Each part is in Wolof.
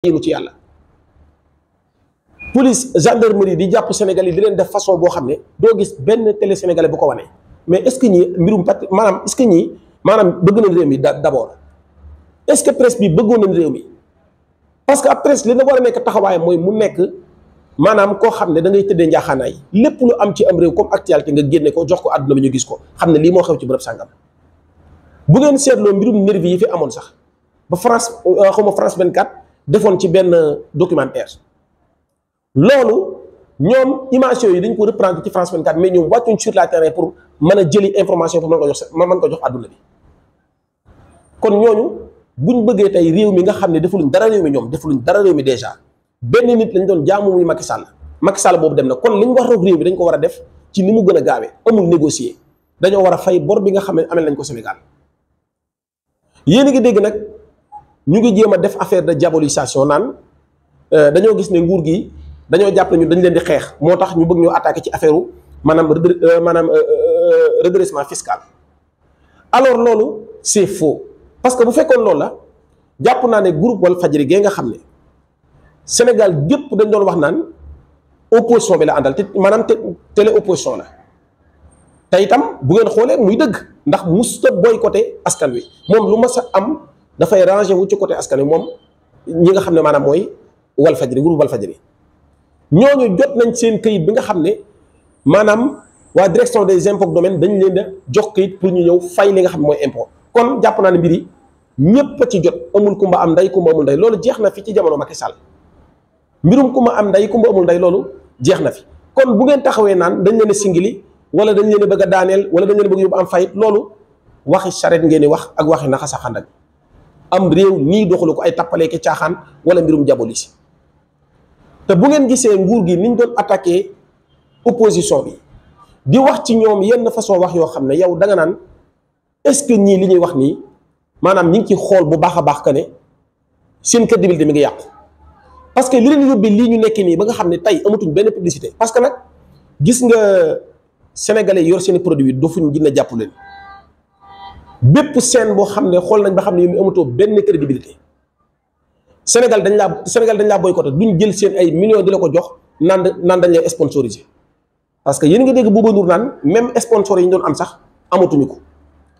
yéegu ci yàlla police gendarmerie di jàpp Sénégal yi di leen def façon boo xam ne doo gis benn télé sénégalais bu ko wane mais est-ce que ñii mbirum maanaam est-ce que ñii maanaam bëgg nañ réew mi d'abord est-ce que presse bi bëggoon nañ réew mi parce que ab presse li na war a nekk taxawaay mooy mu nekk maanaam koo xam ne da ngay tëddee njaaxaanaay lépp lu am ci am réew comme actualité nga génne ko jox ko àdduna bi ñu gis ko xam ne lii moo xew ci bërëb sàngam bu ngeen seetloo mbirum nervi yi fi amoon sax ba France xaw ma France 24 defoon ci benn documentaire loolu ñoom image yooyu dañ ko reprendre ci France 24 mais ñoom wàccuñ sur le terrain pour mën a jëli information pour mën ko jox àdduna bi kon ñooñu buñ bëggee tey réew mi nga xam ne defuluñ dara réew mi ñoom defuluñ dara réew mi déjà benn nit lañ doon jaamu muy Macky Sall boobu dem na kon li ñu war réew mi dañ ko war a def ci ni mu gën a gaawee amul négocier dañoo war a fay bor bi nga xam ne amel nañ ko Sénégal yéen a ngi dégg nag ñu ngi jéem a def affaire de diabolisation naan dañoo gis ne nguur gi dañoo jàpp ne ñu dañ leen di xeex moo tax ñu bëgg ñoo attaqué ci affaire maanaam redressement fiscal alors loolu c'est faux parce que bu fekkoon loolu la jàpp naa ne groupe Walfadjri gee nga xam ne Sénégal gépp dañ doon wax naan opposition bi la àndal te maanaam télé opposition la te itam bu ngeen xoolee muy dëgg ndax musta boycotté askan wi moom lu mas a am dafay rangé wu ci côté askan wi moom ñi nga xam ne maanaam mooy Walfadjri groupe Walfadjri ñooñu jot nañ seen këyit bi nga xam ne maanaam waa direction des impôts domaine dañ leen a jox këyit pour ñu ñëw fay li nga xam ne mooy impôt kon jàpp naa ne mbir yi ñépp a ci jot amul kumba am ndey kumba amul ndey loolu jeex na fi ci jamono Macky Sall mbirum kumba am ndey kumba amul ndey loolu jeex na fi kon bu ngeen taxawee naan dañ leen a singili wala dañ leen a bëgg a daaneel wala dañ leen a bëgg yóbbu am fayit loolu waxi charette ngeen di wax ak waxi naxa saxandak am réew nii doxalu ko ay tappaleeki caaxaan wala mbirum diabolisme te bu ngeen gisee nguur gi niñ doon attaqué opposition bi di wax ci ñoom yenn façon wax yoo xam ne yow da nga naan est-ce que ñii li ñuy wax nii maanaam ñi ngi ci xool bu baax a baax que ne seen crédibilité mi ngi yàqu parce que li leen yóbbee lii ñu nekk nii ba nga xam ne tey amatuñ benn publicité parce que nag gis nga sénégalais yor seen i produit dofuñ gën a jàpp leen bépp scène boo xam ne xool nañ ba xam ne yow mi amatoo benn crédibilité Sénégal dañ laa boycotté duñ jël seen ay millions di la ko jox naan dañ lay sponsorisé parce que yéen nga dégg Bouba Ndour naan même sponsor yi ñu doon am sax amatuñu ko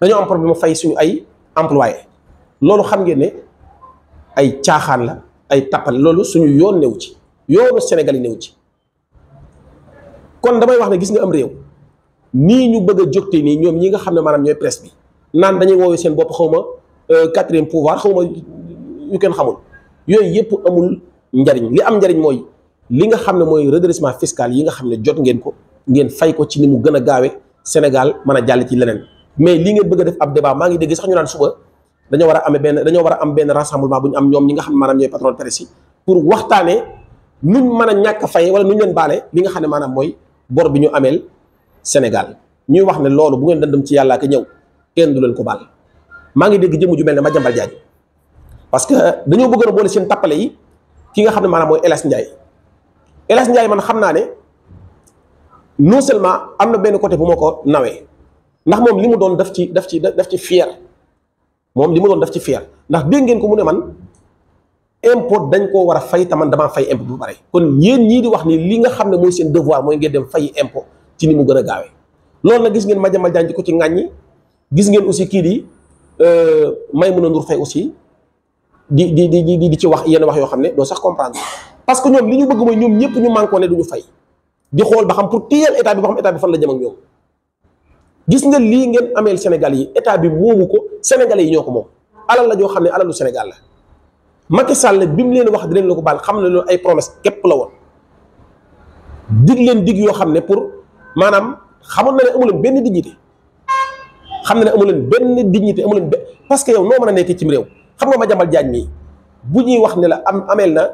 dañoo am problème fay suñu ay employé loolu xam ngeen ne ay caaxaan la ay tappal loolu suñu yoon new ci yoonu Sénégal yi new ci kon damay wax ne gis nga am réew nii ñu bëgg a jógte nii ñoom ñi nga xam ne maanaam ñooy presse bi naan dañuy woowee seen bopp xaw ma quatrième pouvoir xaw ma yu kenn xamul yooyu yëpp amul njariñ li am njariñ mooy li nga xam ne mooy redressement fiscal yi nga xam ne jot ngeen ko ngeen fay ko ci ni mu gën a gaawe Sénégal mën a jàll ci leneen mais li ngeen bëgg a def ab débat maa ngi dégg sax ñu naan suba dañoo war a am benn rassemblement bu ñu am ñoom ñi nga xam ne maanaam ñooy patron presse yi pour waxtaanee nuñ mën a ñàkk a fay wala nuñ leen baale li nga xam ne maanaam mooy bor bi ñu ameel Sénégal ñuy wax ne loolu bu ngeen dëndëm ci yàlla ak ñëw kenn du leen ko baal maa ngi dégg jëmm ju mel ne Madiambal Diagne parce que dañoo bëgg a boole seen tappale yi ki nga xam ne maanaam mooy El Hadj Ndiaye man xam naa ne non seulement am na benn côté bu ma ko nawee ndax moom li mu doon daf ci fier moom li mu doon daf ci fier ndax dégg ngeen ko mu ne man impôt dañ koo war a fay te man damaa fay impôt bu bare kon yéen ñii di wax ni li nga xam ne mooy seen devoir mooy ngeen dem fay impôt ci ni mu gën a gaawee loolu nag gis ngeen Madiambal Diagne ko ci ŋàññi gis ngeen aussi kii di Maïmouna Ndour Faye aussi di ci wax yenn wax yoo xam ne doo sax comprendre parce que ñoom li ñu bëgg mooy ñoom ñëpp ñu manqué ne duñu fay di xool ba xam pour téyeel état bi ba xam état bi fan la jëm ak ñoom gis nga lii ngeen ameel Sénégal yi état bi moomu ko Sénégalais yi ñoo ko moom alal la joo xam ne alalu Sénégal la Macky Sall bi mu leen wax di leen la ko baal xam ne loolu ay promesse képp la woon dig leen dig yoo xam ne pour maanaam xamoon na ne amu leen benn dignité xam na ne amu leen benn dignité amu leen parce que yow noo mën a nekkee cim réew xam nga Madiambal Diagne mii bu ñuy wax ne la ameel na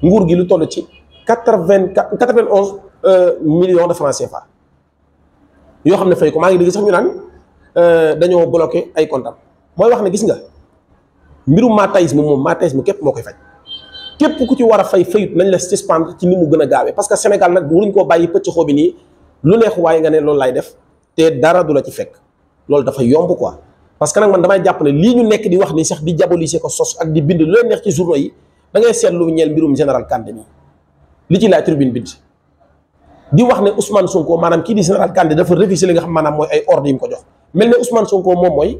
nguur gi lu toll ci 91 millions de francs CFA yoo xam ne fay ko maa ngi dégg sax ñu naan dañoo bloqué ay comptes mooy wax ne gis nga mbirum maataïsme moom maataïsme képp moo koy faj képp ku ci war a fayut nañ la suspendre ci ni mu gën a gaawee parce que Sénégal nag waruñ koo bàyyi pëcc xoo bi nii lu neex waaye nga ne loolu laay def te dara du la ci fekk loolu dafa yomb quoi parce que nag man damay jàpp ne lii ñu nekk di wax ni sax di diaboliser ko sos ak di bind lu leen neex ci journaux yi da ngay seetlu ñeel mbirum général Kandé mi li ci la tribune bind di wax ne Ousmane Sonko maanaam kii di général Kandé dafa refusé li nga xam maanaam mooy ay ordre yi mu ko jox mel ne Ousmane Sonko moom mooy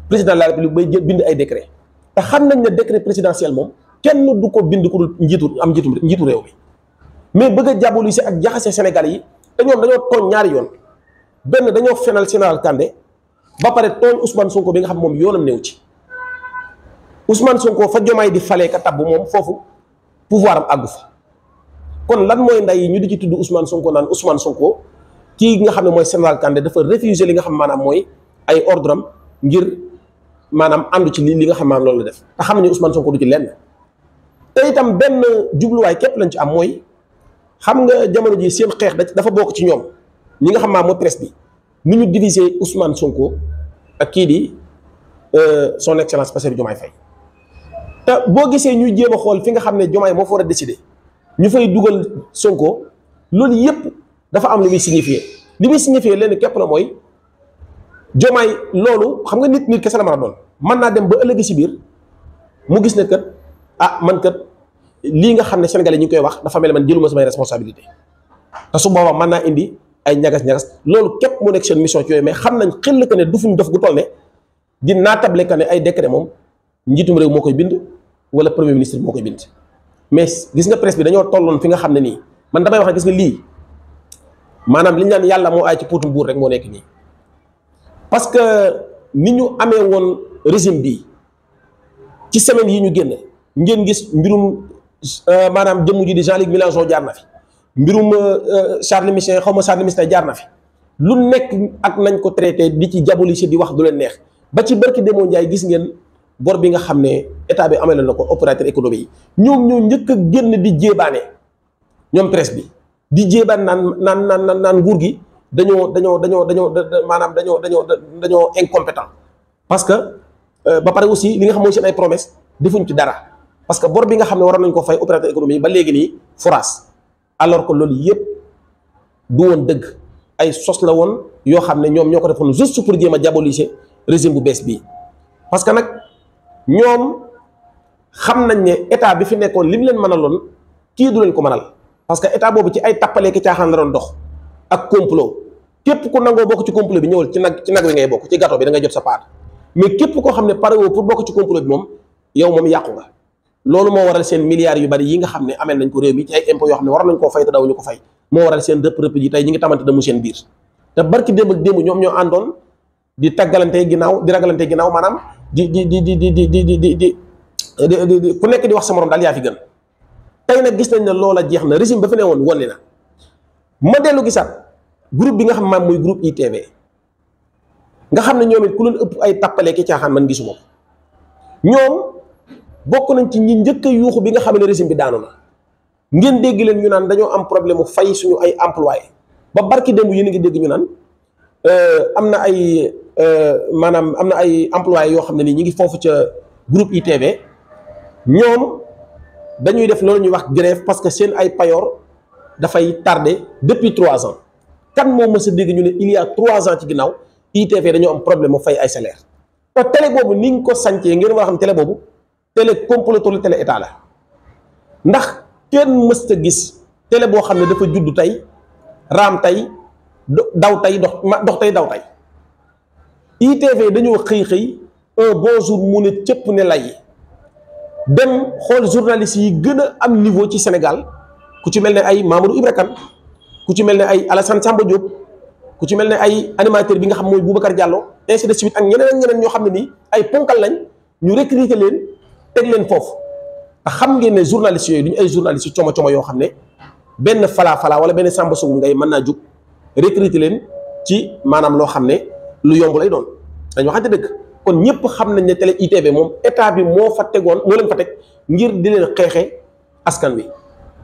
président de la république bay bind ay décret te xam nañ ne décret présidentiel moom kenn du ko bind ku dul njiitu réew mi mais bëgg a diaboliser ak jaxase Sénégal yi te ñoom dañoo tooñ ñaari yoon benn dañoo fenal général Kandé ba pare tooñ Ousmane Sonko bi nga xam moom yoonam néew ci Ousmane Sonko fa Diomaye di falee ka tabb moom foofu pouvoir am àggu fa kon lan mooy nday ñu di ci tudd Ousmane Sonko naan Ousmane Sonko kii nga xam ne mooy général Kandé dafa refuser li nga xam maanaam mooy ay ordre am ngir maanaam àndu ci li nga xam maanaam loolu la def te xam nañu Ousmane Sonko du ci lenn te itam benn jubluwaay képp lañ ci am mooy xam nga jamono ji seen xeex dafa bokk ci ñoom ñi nga xam maanaam mooy presse bi ni ñu diviser Ousmane Sonko ak kii di son excellence Bassirou Diomaye Faye te boo gisee ñuy jéem a xool fi nga xam ne Diomaye moo fa war a décider ñu fay dugal Sonko loolu yépp dafa am lu muy signifier li muy signifier lenn képp la mooy Diomaye loolu xam nga nit kese la mën a doon mën naa dem ba ëllëg si biir mu gis ne kat man kat lii nga xam ne sénégalais ñi ngi koy wax dafa mel man jëluma samay responsabilité te su boobaa mën naa indi ay ñagas-ñagas loolu képp mu nekk seen mission ci yooyu mais xam nañ xel que ne du fuñ def gu toll ne di naatable que ne ay décret moom njiitum réew moo koy bind wala premier ministre moo koy bind mais gis nga presse bi dañoo tolloon fi nga xam ne nii man damay wax ne gis nga lii maanaam li ñu naan yàlla moo aay ci puutum buur rek moo nekk nii parce que ni ñu amee woon régime bi ci semaine yi ñu génn ngeen gis mbirum maanaam jëmm ji di Jean-Luc Mélenchon jaar na fi mbirum Charles Michel xaw ma Charles Michel jaar na fi lu nekk ak nañ ko traité di ci diaboliser di wax du leen neex ba ci barki Demba Ndiaye gis ngeen bor bi nga xam ne état bi amee na ko opérateur économique yi ñoom ñoo njëkk a génn di jéebaane ñoom presse bi di jéebaan naan nguur gi dañoo maanaam dañoo incompétent parce que ba pare aussi li nga xam mooy seen ay promesse defuñ ci dara parce que bor bi nga xam ne waroon nañ ko fay opérateur économique ba léegi nii forage alors que loolu yëpp du woon dëgg ay sos la woon yoo xam ne ñoom ñoo ko defoon juste pour jéem a diaboliser régime bu bees bii parce que nag ñoom xam nañ ne état bi fi nekkoon li mu leen mënaloon kii du leen ko mënal parce que état boobu ci ay tappaleeki caaxaan la doon dox ak complot képp ku nangoo bokk ci complot bi ñëwal ci nag wi ngay bokk ci gâteau bi da ngay jot sa part mais képp koo xam ne pare woo pour bokk ci complot bi moom yow moom yàqu nga loolu moo waral seen milliards yu bari yi nga xam ne amel nañ ko réew mi ci ay impôts yoo xam ne war nañ koo fay te daw ñu ko fay moo waral seen rëpp ji tey ñi ngi tamante damu seen biir te barki démb ak démb ñoom ñoo àndoon di taggalante ginnaaw di ragalante ginnaaw maanaam di ku nekk di wax sa morom daal yaa fi gën tey nag gis nañ ne loola jeex na régime ba fi ne woon wone na ma dellu gisaat groupe bi nga xam maam muy groupe ITV nga xam ne ñoom it ku leen ëpp ay tappalee ki caaxaan man gisuma ko ñoom bokk nañ ci ñi njëkk a yuuxu bi nga xam ne régime bi daanu na ngeen dégg leen ñu naan dañoo am problème mu fay suñu ay employé ba barki démb yéen a ngi dégg ñu naan am na ay maanaam am na ay employé yoo xam ne nii ñi ngi foofu ca groupe ITV ñoom dañuy def loolu ñuy wax grève parce que seen ay payoor dafay tardé depuis 3 ans kan moo mës a dégg ñu ne il y a 3 ans ci ginnaaw ITV dañoo am problème mu fay ay salaire te télé boobu ni ñu ko sancee ngeen war a xam télé boobu télé complot la télé état la ndax kenn mës a gis télé boo xam ne dafa judd tey raam tey daw tey dox tey daw tey ITV dañoo xëy un bon jour mu ne cëpp ne lay dem xool journalistes yi gën a am niveau ci Sénégal ku ci mel ne ay Mamadou Ibra Kane ku ci mel ne ay Alassane Samba Diop ku ci mel ne ay animateur bi nga xam mooy Boubacar Diallo ainsi de suite ak ñeneen ak ñeneen ñoo xam ne nii ay ponkal lañ ñu recruter leen teg leen foofu te xam ngeen ne journalistes yooyu du ñu ay journalistes yu como yoo xam ne benn falaa wala benn Samba Sougou ngay mën naa jug recruter leen ci maanaam loo xam ne lu yomb lay doon dañ waxante dëgg kon ñëpp xam nañ ne télé ITV moom état bi moo leen fa teg ngir di leen xeexe askan wi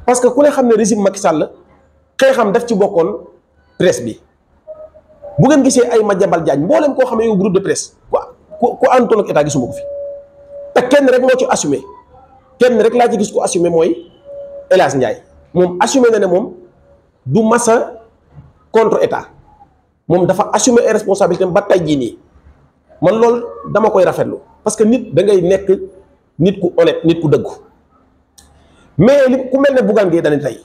parce que ku ne xam ne régime Macky Sall xeexam daf ci bokkoon presse bi bu ngeen gisee ay Madiambal Diagne mboolem koo xam ne yow groupe de presse ku àndoon ak état gisuma ko fi te kenn rek moo ci assumé kenn rek laa ci gis ko assumé mooy El Hadj Ndiaye moom assumé na ne moom du masa contre état moom dafa assumé ay responsabilité ba tey jii nii man loolu dama koy rafetlu parce que nit da ngay nekk nit ku honnête nit ku dëggu mais li ku mel ne Bougane Gueye Dany tey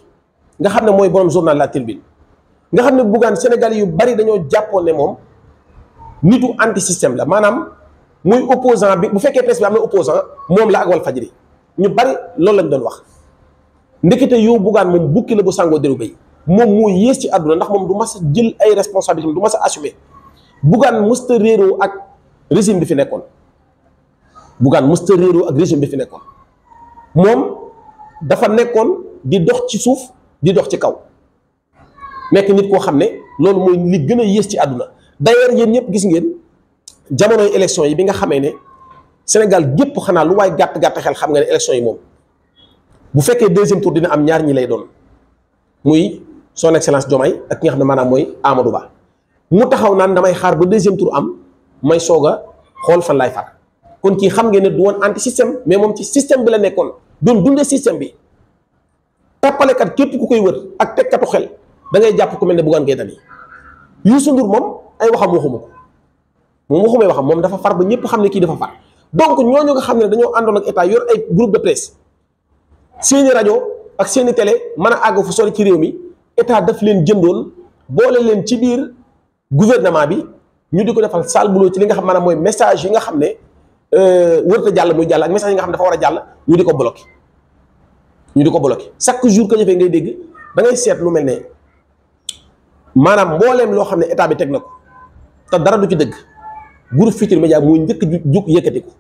nga xam ne mooy borom journal La Tribune nga xam ne Bougane Sénégal yu bari dañoo jàppoon ne moom nitu anti système la maanaam muy opposant bi bu fekkee presse bi am na opposant moom la ak Walfadjri ñu bari loolu lañ doon wax ndekete yow Bougane moom bukki la bu sàngoo déru béy moom moo yées ci àdduna ndax moom du mas a jël ay responsabilités du mas a assumer Bougane mësta réeroo ak régime bi fi nekkoon Bougane mësta réeroo ak régime bi fi nekkoon moom dafa nekkoon di dox ci suuf di dox ci kaw nekk nit koo xam ne loolu mooy li gën a yées ci àdduna d'ailleurs yéen ñëpp gis ngeen jamonoy élection yi bi nga xamee ne Sénégal gépp xanaa lu waay gàtt-gàtt xel xam nga ne élection yi moom bu fekkee deuxième tour dina am ñaar ñi lay doon muy son excellence Diomaye ak ki nga xam ne maanaam mooy Amadou Ba mu taxaw naan damay xaar ba deuxième tour am may soog a xool fan laay far kon kii xam ngeen ne du woon anti système mais moom ci système bi la nekkoon doon dundee système bi tappalekat képp ku koy wër ak tekkatu xel da ngay jàpp ku mel ne Bougane Gueye Dany Youssou Ndour moom ay waxam waxuma ko moom waxumay waxam moom dafa far ba ñëpp xam ne kii dafa far donc ñooñu nga xam ne dañoo àndoon ak état yor ay groupe de presse seeni rajo ak seeni télé mën a àgg fu sori ci réew mi état daf leen jëndoon boole leen ci biir gouvernement bi ñu di ko defal sale boulot ci li nga xam maanaam mooy message yi nga xam ne wërta jàll muy jàll ak message yi nga xam ne dafa war a jàll ñu di ko bloqué chaque jour que jëfee ngay dégg da ngay seet lu mel ne maanaam mbooleem loo xam ne état bi teg na ko te dara du ci dëgg groupe Futurs Médias mooy njëkk jug yëkkati ko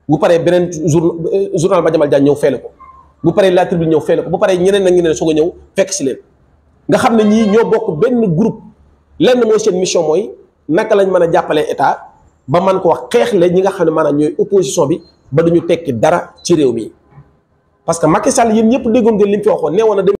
bu paree beneen journal Madiambal Diagne ñëw feele ko bu paree La Tribune ñëw feele ko bu paree ñeneen ak ñeneen soog a ñëw fekk si leen nga xam ne ñii ñoo bokk benn groupe lenn mooy seen mission mooy naka lañ mën a jàppalee état ba man ko wax xeexle ñi nga xam ne maanaam ñooy opposition bi ba duñu tekki dara ci réew mi parce que Macky Sall yéen ñëpp déggoon ngeen li mu fi waxoon nee woon na